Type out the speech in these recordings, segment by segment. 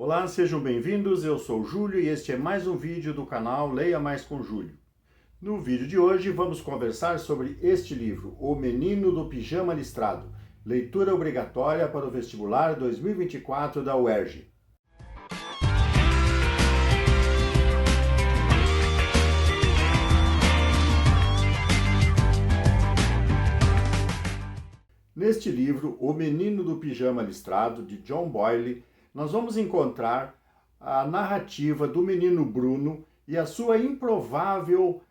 Olá, sejam bem-vindos, eu sou o Júlio e este é mais um vídeo do canal Leia Mais com Júlio. No vídeo de hoje vamos conversar sobre este livro, O Menino do Pijama Listrado, leitura obrigatória para o vestibular 2024 da UERJ. Neste livro, O Menino do Pijama Listrado, de John Boyle, nós vamos encontrar a narrativa do menino Bruno e a sua improvável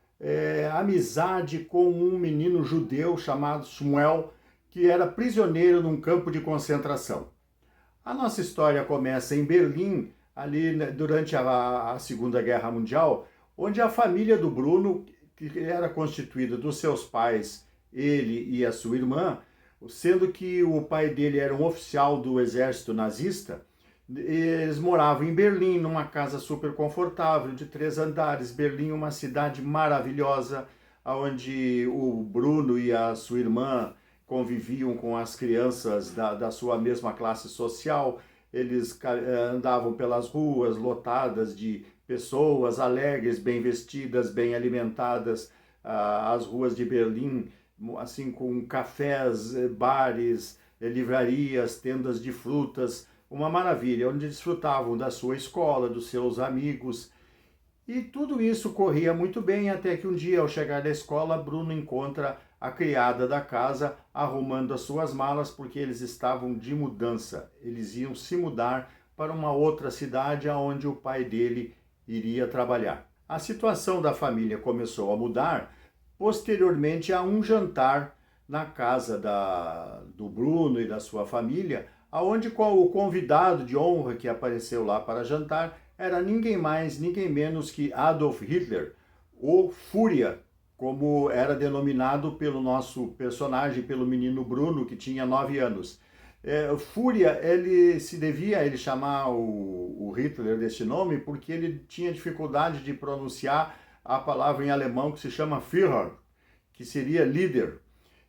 amizade com um menino judeu chamado Shmuel, que era prisioneiro num campo de concentração. A nossa história começa em Berlim, ali durante a Segunda Guerra Mundial, onde a família do Bruno, que era constituída dos seus pais, ele e a sua irmã, sendo que o pai dele era um oficial do exército nazista, eles moravam em Berlim, numa casa super confortável, de 3 andares. Berlim, uma cidade maravilhosa, onde o Bruno e a sua irmã conviviam com as crianças da sua mesma classe social. Eles andavam pelas ruas lotadas de pessoas alegres, bem vestidas, bem alimentadas. As ruas de Berlim, assim, com cafés, bares, livrarias, tendas de frutas, uma maravilha, onde desfrutavam da sua escola, dos seus amigos. E tudo isso corria muito bem, até que um dia, ao chegar da escola, Bruno encontra a criada da casa arrumando as suas malas, porque eles estavam de mudança. Eles iam se mudar para uma outra cidade onde o pai dele iria trabalhar. A situação da família começou a mudar posteriormente a um jantar na casa do Bruno e da sua família, onde o convidado de honra que apareceu lá para jantar era ninguém mais, ninguém menos que Adolf Hitler, ou Fúria, como era denominado pelo nosso personagem, pelo menino Bruno, que tinha 9 anos. Fúria, ele chamar o Hitler desse nome porque ele tinha dificuldade de pronunciar a palavra em alemão que se chama Führer, que seria líder.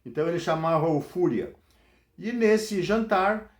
Então ele chamava o Fúria. E nesse jantar,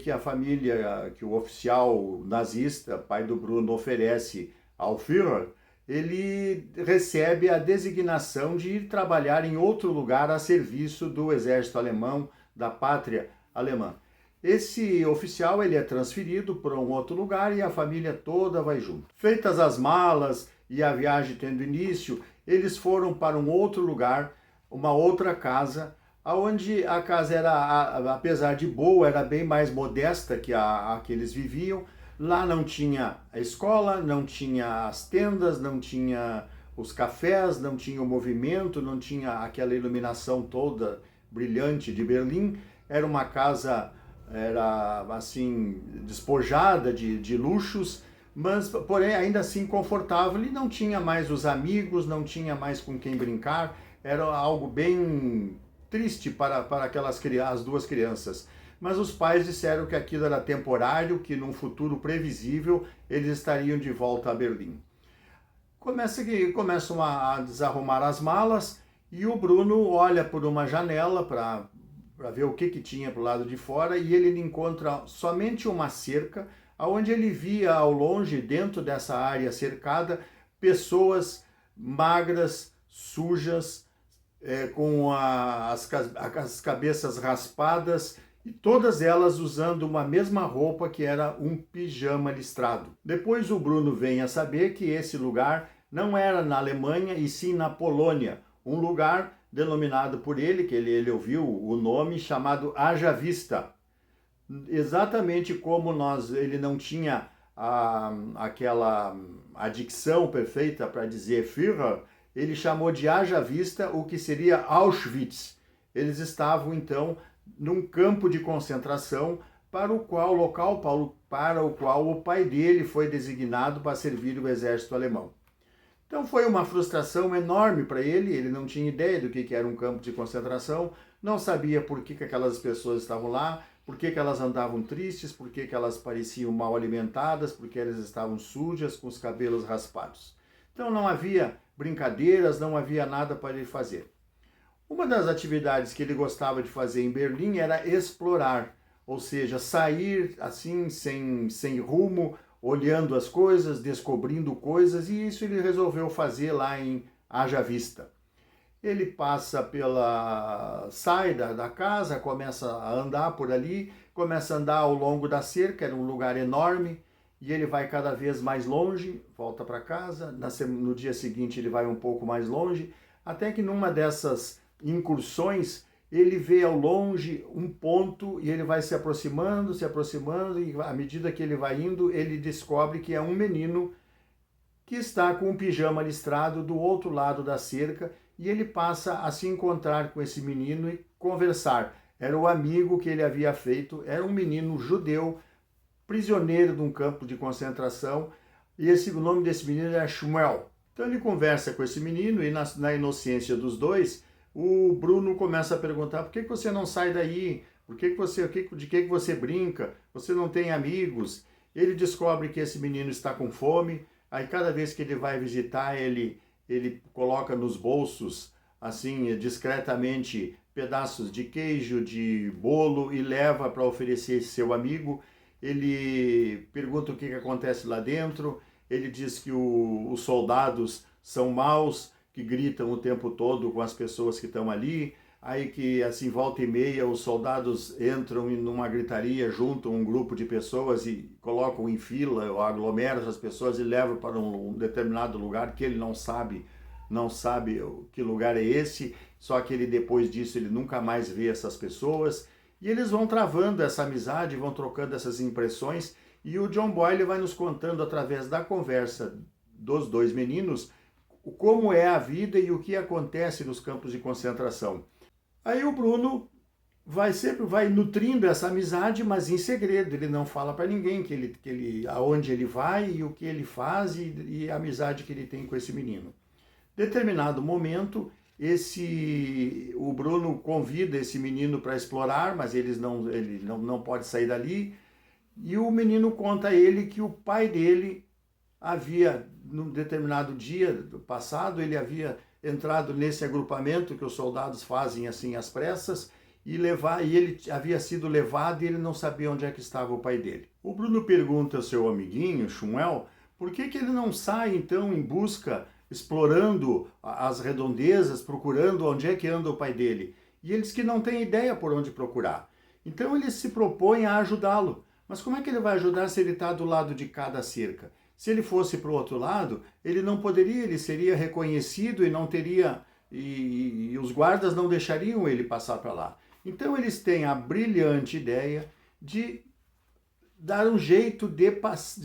que a família, que o oficial nazista, pai do Bruno, oferece ao Führer, ele recebe a designação de ir trabalhar em outro lugar a serviço do exército alemão, da pátria alemã. Esse oficial ele é transferido para um outro lugar e a família toda vai junto. Feitas as malas e a viagem tendo início, eles foram para um outro lugar, uma outra casa, onde a casa era, apesar de boa, era bem mais modesta que a que eles viviam. Lá não tinha a escola, não tinha as tendas, não tinha os cafés, não tinha o movimento, não tinha aquela iluminação toda brilhante de Berlim. Era uma casa, era assim, despojada de luxos, mas porém ainda assim confortável, e não tinha mais os amigos, não tinha mais com quem brincar. Era algo bem triste para as duas crianças. Mas os pais disseram que aquilo era temporário, que num futuro previsível eles estariam de volta a Berlim. Começam a desarrumar as malas e o Bruno olha por uma janela para ver o que tinha para o lado de fora, e ele encontra somente uma cerca, onde ele via ao longe, dentro dessa área cercada, pessoas magras, sujas, com as cabeças raspadas, e todas elas usando uma mesma roupa, que era um pijama listrado. Depois o Bruno vem a saber que esse lugar não era na Alemanha, e sim na Polônia, um lugar denominado por ele, que ele ouviu o nome, chamado Haja Vista. Exatamente como ele não tinha aquela adicção perfeita para dizer Führer, ele chamou de Haja Vista o que seria Auschwitz. Eles estavam, então, num campo de concentração para o qual o pai dele foi designado para servir o exército alemão. Então foi uma frustração enorme para ele. Ele não tinha ideia do que era um campo de concentração, não sabia por que aquelas pessoas estavam lá, por que elas andavam tristes, por que elas pareciam mal alimentadas, porque elas estavam sujas, com os cabelos raspados. Então não havia brincadeiras, não havia nada para ele fazer. Uma das atividades que ele gostava de fazer em Berlim era explorar. ou seja, sair assim sem rumo, olhando as coisas, descobrindo coisas, e isso ele resolveu fazer lá em Haja Vista. Ele sai da casa, começa a andar por ali, começa a andar ao longo da cerca, era um lugar enorme, e ele vai cada vez mais longe, volta para casa, no dia seguinte ele vai um pouco mais longe, até que numa dessas incursões, ele vê ao longe um ponto e ele vai se aproximando, e à medida que ele vai indo, ele descobre que é um menino que está com um pijama listrado do outro lado da cerca, e ele passa a se encontrar com esse menino e conversar. Era o amigo que ele havia feito, era um menino judeu, prisioneiro de um campo de concentração, e o nome desse menino era Shmuel. Então ele conversa com esse menino, e na inocência dos dois, o Bruno começa a perguntar: por que você não sai daí? De que você brinca? Você não tem amigos? Ele descobre que esse menino está com fome, aí cada vez que ele vai visitar, ele coloca nos bolsos, assim, discretamente, pedaços de queijo, de bolo, e leva para oferecer esse seu amigo. Ele pergunta o que acontece lá dentro, ele diz que os soldados são maus, que gritam o tempo todo com as pessoas que estão ali, aí que, assim, volta e meia, os soldados entram numa gritaria, juntam um grupo de pessoas e colocam em fila, ou aglomeram essas pessoas e levam para um determinado lugar que ele não sabe que lugar é esse, só que ele, depois disso, ele nunca mais vê essas pessoas, e eles vão travando essa amizade, vão trocando essas impressões, e o John Boyle vai nos contando, através da conversa dos dois meninos, como é a vida e o que acontece nos campos de concentração. Aí o Bruno sempre vai nutrindo essa amizade, mas em segredo. Ele não fala para ninguém aonde ele vai e o que ele faz e a amizade que ele tem com esse menino. Determinado momento, o Bruno convida esse menino para explorar, mas ele não pode sair dali. E o menino conta a ele que o pai dele havia, num determinado dia passado, ele havia entrado nesse agrupamento que os soldados fazem assim às pressas, e ele havia sido levado e ele não sabia onde é que estava o pai dele. O Bruno pergunta ao seu amiguinho, Shmuel, por que ele não sai então em busca, explorando as redondezas, procurando onde é que anda o pai dele. E ele diz que não tem ideia por onde procurar. Então ele se propõe a ajudá-lo. Mas como é que ele vai ajudar se ele está do lado de cada cerca? Se ele fosse para o outro lado, ele não poderia, ele seria reconhecido e não teria, e os guardas não deixariam ele passar para lá. Então eles têm a brilhante ideia de dar um jeito de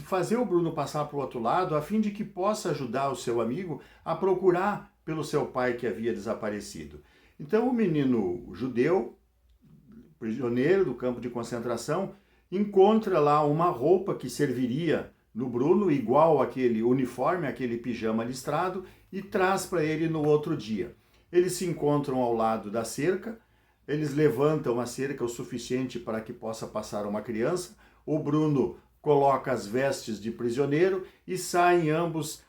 fazer o Bruno passar para o outro lado, a fim de que possa ajudar o seu amigo a procurar pelo seu pai que havia desaparecido. Então o menino judeu, prisioneiro do campo de concentração, encontra lá uma roupa que serviria no Bruno, igual aquele uniforme, aquele pijama listrado, e traz para ele no outro dia. Eles se encontram ao lado da cerca, eles levantam a cerca o suficiente para que possa passar uma criança, o Bruno coloca as vestes de prisioneiro e saem ambos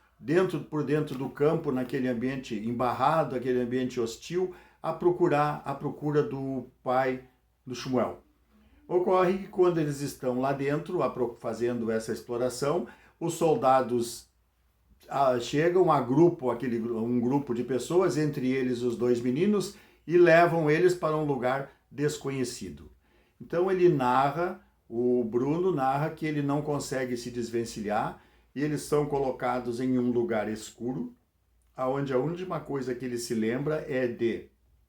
por dentro do campo, naquele ambiente embarrado, aquele ambiente hostil, à procura do pai do Shmuel. Ocorre que quando eles estão lá dentro, fazendo essa exploração, os soldados chegam, um grupo de pessoas, entre eles os dois meninos, e levam eles para um lugar desconhecido. Então o Bruno narra que ele não consegue se desvencilhar, e eles são colocados em um lugar escuro, onde a última coisa que ele se lembra é de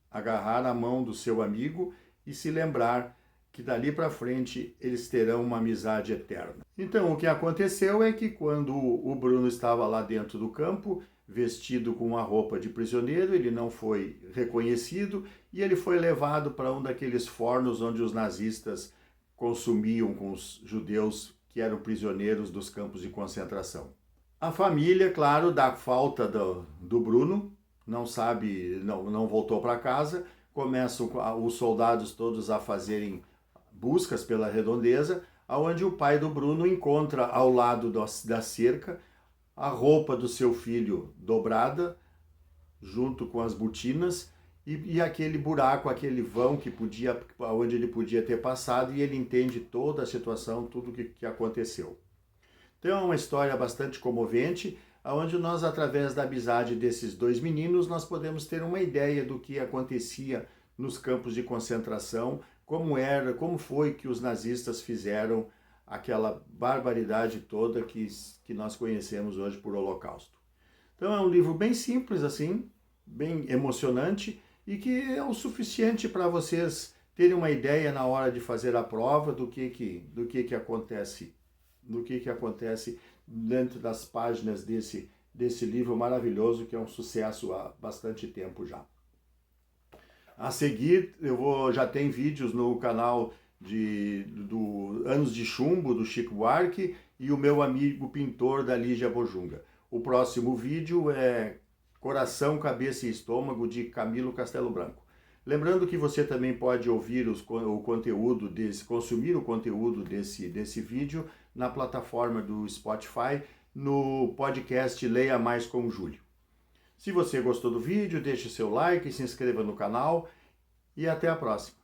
agarrar a mão do seu amigo e se lembrar que dali para frente eles terão uma amizade eterna. Então o que aconteceu é que quando o Bruno estava lá dentro do campo, vestido com uma roupa de prisioneiro, ele não foi reconhecido e ele foi levado para um daqueles fornos onde os nazistas consumiam com os judeus que eram prisioneiros dos campos de concentração. A família, claro, da falta do Bruno, não voltou para casa, começam os soldados todos a fazerem buscas pela redondeza, onde o pai do Bruno encontra ao lado da cerca a roupa do seu filho dobrada, junto com as botinas, e aquele buraco, aquele vão onde ele podia ter passado, e ele entende toda a situação, tudo que aconteceu. Então é uma história bastante comovente, onde nós, através da amizade desses dois meninos, nós podemos ter uma ideia do que acontecia nos campos de concentração, como foi que os nazistas fizeram aquela barbaridade toda que nós conhecemos hoje por Holocausto. Então é um livro bem simples assim, bem emocionante, e que é o suficiente para vocês terem uma ideia na hora de fazer a prova do que acontece, dentro das páginas desse livro maravilhoso, que é um sucesso há bastante tempo já. A seguir, já tem vídeos no canal do Anos de Chumbo, do Chico Buarque, e o meu amigo pintor, da Lígia Bojunga. O próximo vídeo é Coração, Cabeça e Estômago, de Camilo Castelo Branco. Lembrando que você também pode ouvir consumir o conteúdo desse vídeo na plataforma do Spotify, no podcast Leia Mais com o Júlio. Se você gostou do vídeo, deixe seu like, se inscreva no canal e até a próxima.